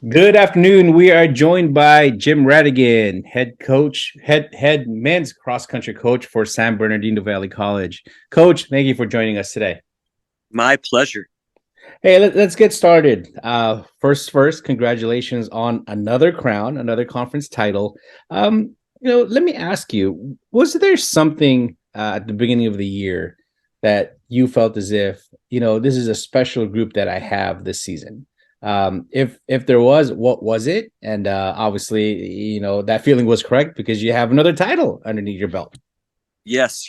Good afternoon. We are joined by Jim Ratigan, head coach, head men's cross country coach for San Bernardino Valley College. Coach, thank you for joining us today. My pleasure. Hey, let's get started. First, congratulations on another crown, another conference title. Let me ask you: was there something at the beginning of the year that you felt as if this is a special group that I have this season? If there was, what was it? And obviously, that feeling was correct because you have another title underneath your belt. Yes.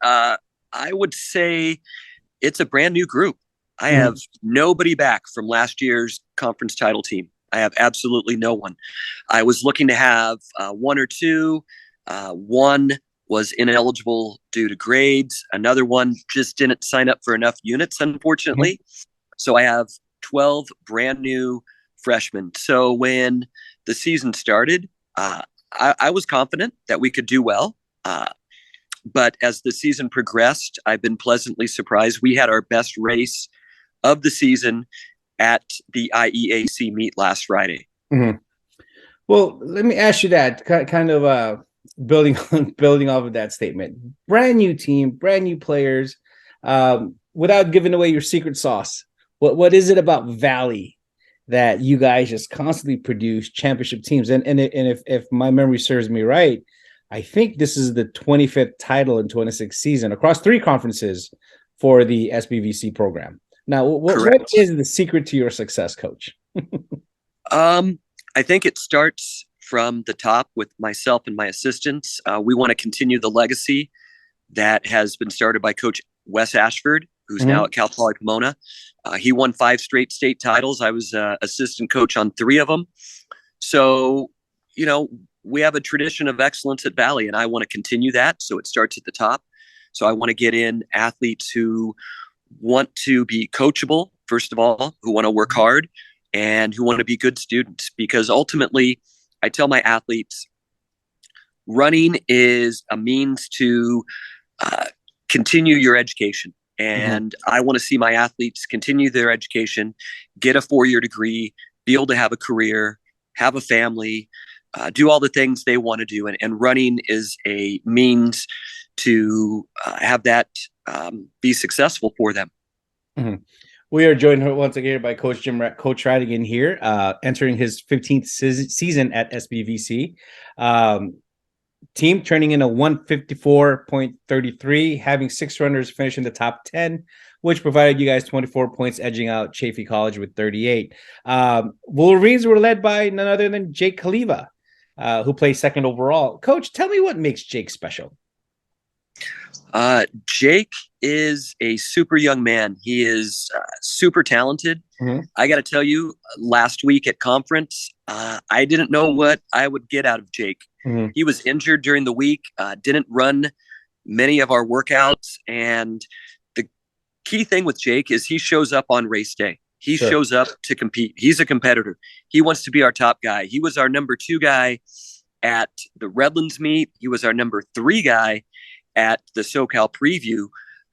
I would say it's a brand new group. I have nobody back from last year's conference title team. I have absolutely no one. I was looking to have one or two. One was ineligible due to grades. Another one just didn't sign up for enough units, unfortunately. So I have 12 brand new freshmen. So when the season started, I was confident that we could do well. But as the season progressed, I've been pleasantly surprised. We had our best race of the season at the IEAC meet last Friday. Mm-hmm. Well, let me ask you that, kind of building off of that statement. Brand new team, brand new players. Without giving away your secret sauce, what is it about Valley that you guys just constantly produce championship teams? And if my memory serves me right, I think this is the 25th title in 26 season across 3 conferences for the SBVC program. Now, what is the secret to your success, Coach? I think it starts from the top with myself and my assistants. We want to continue the legacy that has been started by Coach Wes Ashford, who's now at Cal Poly Pomona. He won 5 straight state titles. I was assistant coach on 3 of them. So, we have a tradition of excellence at Valley, and I want to continue that. So it starts at the top. So I want to get in athletes who want to be coachable, first of all, who want to work hard, and who want to be good students. Because ultimately, I tell my athletes, running is a means to continue your education. And I want to see my athletes continue their education, get a 4-year degree, be able to have a career, have a family, do all the things they want to do. And running is a means to have that be successful for them. We are joined once again by Coach Ratigan here, entering his 15th season at SBVC. Team turning in a 154.33, having 6 runners finish in the top 10, which provided you guys 24 points, edging out Chaffey College with 38. Wolverines were led by none other than Jake Kaliva, who plays 2nd overall. Coach, tell me what makes Jake special. Jake is a super young man. He is super talented. I got to tell you, last week at conference, I didn't know what I would get out of Jake. He was injured during the week, didn't run many of our workouts. And the key thing with Jake is he shows up on race day. He shows up to compete. He's a competitor. He wants to be our top guy. He was our number 2 guy at the Redlands meet. He was our number 3 guy at the SoCal preview,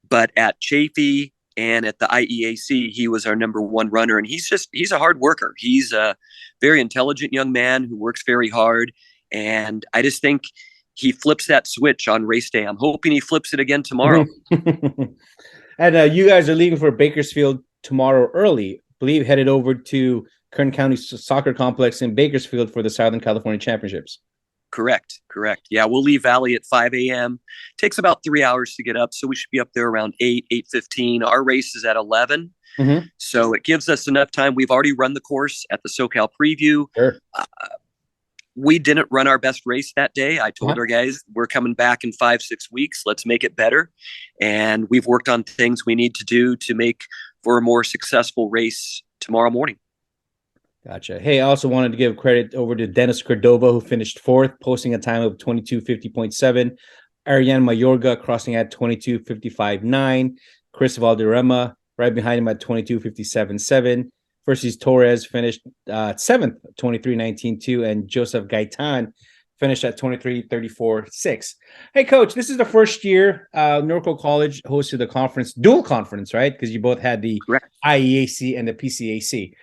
but at Chaffey and at the IEAC, he was our number 1 runner. And he's a hard worker. He's a very intelligent young man who works very hard. And I just think he flips that switch on race day. I'm hoping he flips it again tomorrow. And you guys are leaving for Bakersfield tomorrow early, I believe, headed over to Kern County Soccer Complex in Bakersfield for the Southern California Championships. Correct. Yeah, we'll leave Valley at 5 a.m. Takes about 3 hours to get up, so we should be up there around 8:15. Our race is at 11, so it gives us enough time. We've already run the course at the SoCal preview. We didn't run our best race that day. I told our guys, we're coming back in 5-6 weeks. Let's make it better. And we've worked on things we need to do to make for a more successful race tomorrow morning. Gotcha. Hey, I also wanted to give credit over to Dennis Cordova, who finished 4th, posting a time of 22:50.7. Ariane Mayorga crossing at 22:55.9. Chris Valderrama right behind him at 22:57.7. Versus Torres finished 7th, 23:19.2, and Joseph Gaitan finished at 23:34.6. Hey, Coach, this is the first year Norco College hosted the conference, dual conference, right? Because you both had the IEAC and the PCAC.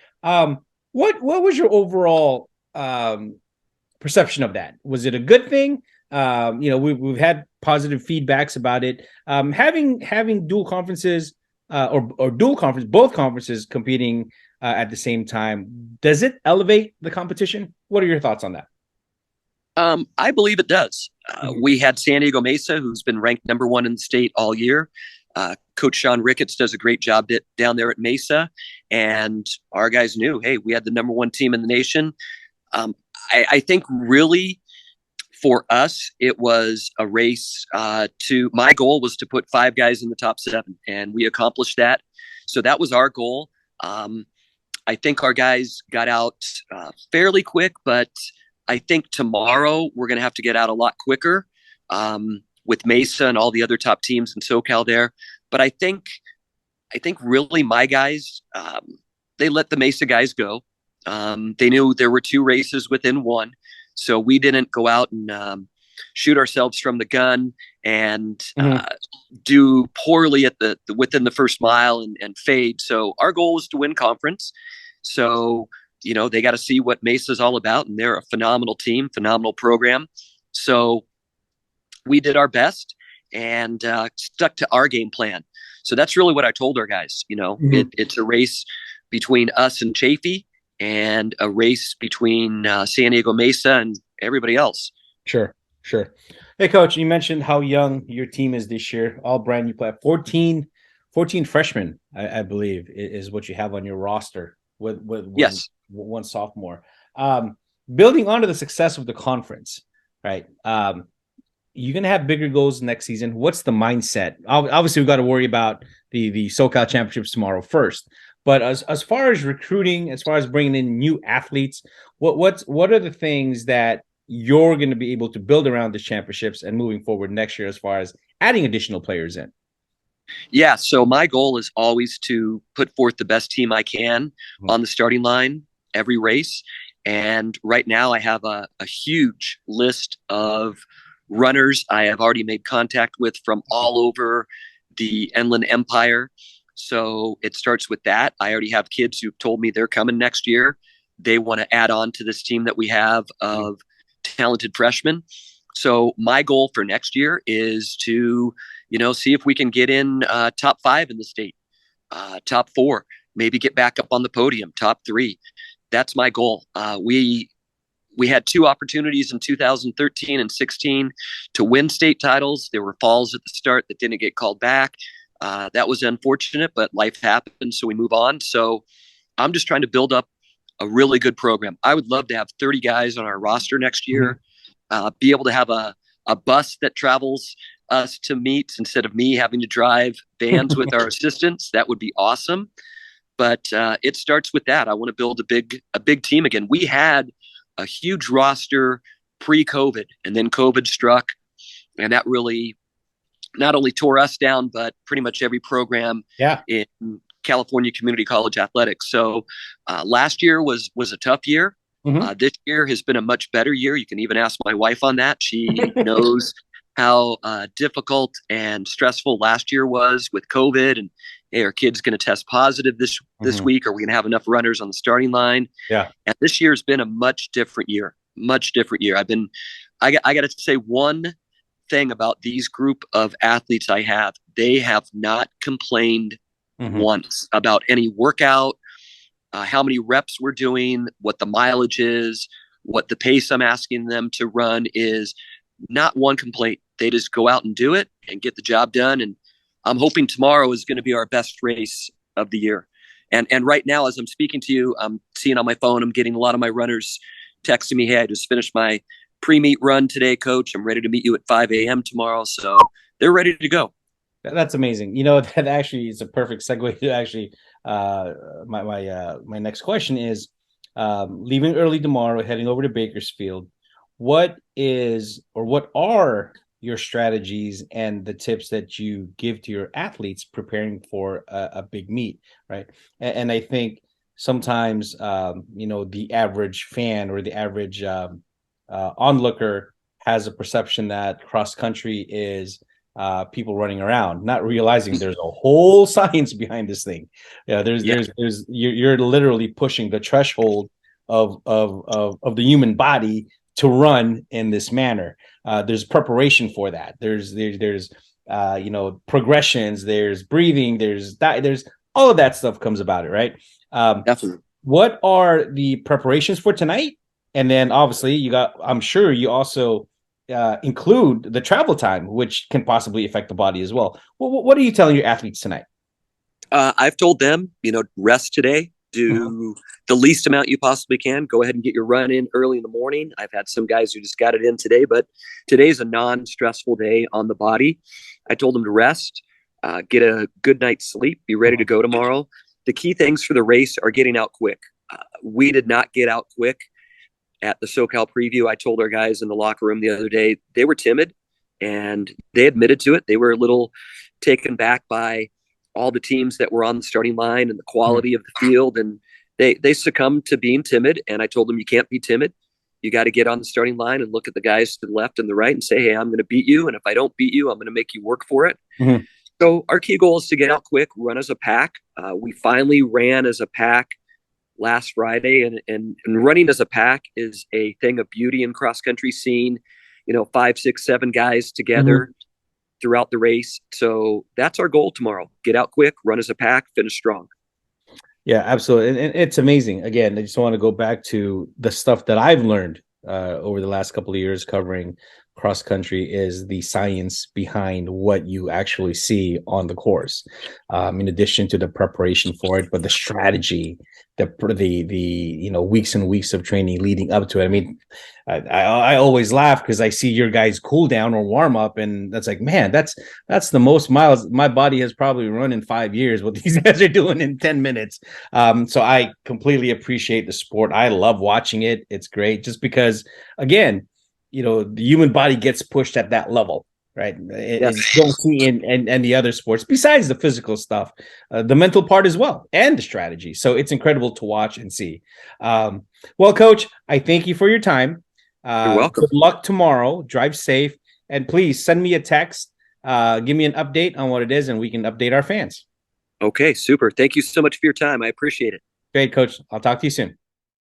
What was your overall perception of that? Was it a good thing? We've had positive feedbacks about it. Having dual conferences or dual conference, both conferences competing at the same time, does it elevate the competition? What are your thoughts on that? I believe it does. Mhm. We had San Diego Mesa, who's been ranked number one in the state all year. Coach Sean Ricketts does a great job down there at Mesa, and our guys knew, hey, we had the number one team in the nation. Um, I think really for us, it was a race my goal was to put five guys in the top seven, and we accomplished that. So that was our goal. I think our guys got out fairly quick, but I think tomorrow we're going to have to get out a lot quicker with Mesa and all the other top teams in SoCal there. But I think really my guys, they let the Mesa guys go. They knew there were two races within one, so we didn't go out and shoot ourselves from the gun and Mhm. do poorly at the within the first mile and fade. So our goal was to win conference. So they got to see what Mesa's all about, and they're a phenomenal team, phenomenal program. So we did our best and stuck to our game plan. So that's really what I told our guys. Mhm. It's a race between us and Chafee, and a race between San Diego Mesa and everybody else. Sure, sure. Hey, coach, you mentioned how young your team is this year, all brand new player. 14 freshmen, I believe, is what you have on your roster with Yes. one sophomore. Building onto the success of the conference, right? You're gonna have bigger goals next season. What's the mindset? Obviously, we got to worry about the SoCal championships tomorrow first. But as far as recruiting, as far as bringing in new athletes, what are the things that you're going to be able to build around the championships and moving forward next year as far as adding additional players in? Yeah. So my goal is always to put forth the best team I can Mhm. on the starting line every race. And right now I have a huge list of runners I have already made contact with from all over the Inland Empire. So it starts with that. I already have kids who've told me they're coming next year. They want to add on to this team that we have of talented freshmen. So my goal for next year is to see if we can get in top five in the state, top four, maybe get back up on the podium, top three. That's my goal. We had two opportunities in 2013 and 16 to win state titles. There were falls at the start that didn't get called back. That was unfortunate, but life happens, so we move on. So I'm just trying to build up a really good program. I would love to have 30 guys on our roster next Mhm. year, be able to have a bus that travels us to meets instead of me having to drive vans with our assistants. That would be awesome. But it starts with that. I want to build a big team again. We had a huge roster pre-COVID, and then COVID struck, and that really not only tore us down, but pretty much every program Yeah. in California Community College athletics. So last year was a tough year. Mhm. This year has been a much better year. You can even ask my wife on that. She knows how difficult and stressful last year was with COVID. And hey, our kid's going to test positive this Mhm. week? Are we going to have enough runners on the starting line? Yeah. And this year has been a much different year. Much different year. I got to say one thing about these group of athletes I have. They have not complained Mhm. once about any workout, how many reps we're doing, what the mileage is, what the pace I'm asking them to run is. Not one complaint. They just go out and do it and get the job done. And I'm hoping tomorrow is going to be our best race of the year. And right now, as I'm speaking to you, I'm seeing on my phone, I'm getting a lot of my runners texting me, hey, I just finished my pre-meet run today, coach. I'm ready to meet you at 5 a.m. tomorrow. So they're ready to go. That's amazing. You know, that actually is a perfect segue to actually my next question is leaving early tomorrow, heading over to Bakersfield. What is or what are your strategies and the tips that you give to your athletes preparing for a big meet, right? And I think sometimes the average fan or the average onlooker has a perception that cross country is people running around, not realizing there's a whole science behind this thing. Yeah, you're literally pushing the threshold of the human body to run in this manner. There's preparation for that. There's progressions. There's breathing. There's all of that stuff comes about it, right? Definitely. What are the preparations for tonight? And then obviously I'm sure you also include the travel time, which can possibly affect the body as well. What are you telling your athletes tonight? I've told them, rest today, do the least amount you possibly can. Go ahead and get your run in early in the morning. I've had some guys who just got it in today, but today's a non-stressful day on the body. I told them to rest, get a good night's sleep, be ready to go tomorrow. The key things for the race are getting out quick. We did not get out quick at the SoCal preview. I told our guys in the locker room the other day, they were timid and they admitted to it. They were a little taken back by all the teams that were on the starting line and the quality of the field. And they succumbed to being timid. And I told them, you can't be timid. You got to get on the starting line and look at the guys to the left and the right and say, hey, I'm going to beat you. And if I don't beat you, I'm going to make you work for it. Mm-hmm. So our key goal is to get out quick, run as a pack. We finally ran as a pack last Friday, and running as a pack is a thing of beauty in cross country, seeing, 5, 6, 7 guys together throughout the race. So that's our goal tomorrow. Get out quick, run as a pack, finish strong. Yeah, absolutely. And it's amazing. Again, I just want to go back to the stuff that I've learned over the last couple of years covering cross country is the science behind what you actually see on the course, in addition to the preparation for it, but the strategy, the weeks and weeks of training leading up to it. I mean, I always laugh because I see your guys cool down or warm up, and that's like, man, that's the most miles my body has probably run in 5 years. What these guys are doing in 10 minutes. So I completely appreciate the sport. I love watching it. It's great just because, again, the human body gets pushed at that level, right? Yes. You don't see in the other sports, besides the physical stuff, the mental part as well, and the strategy. So it's incredible to watch and see. Well, Coach, I thank you for your time. You're welcome. Good luck tomorrow. Drive safe. And please send me a text. Give me an update on what it is, and we can update our fans. Okay, super. Thank you so much for your time. I appreciate it. Great, Coach. I'll talk to you soon.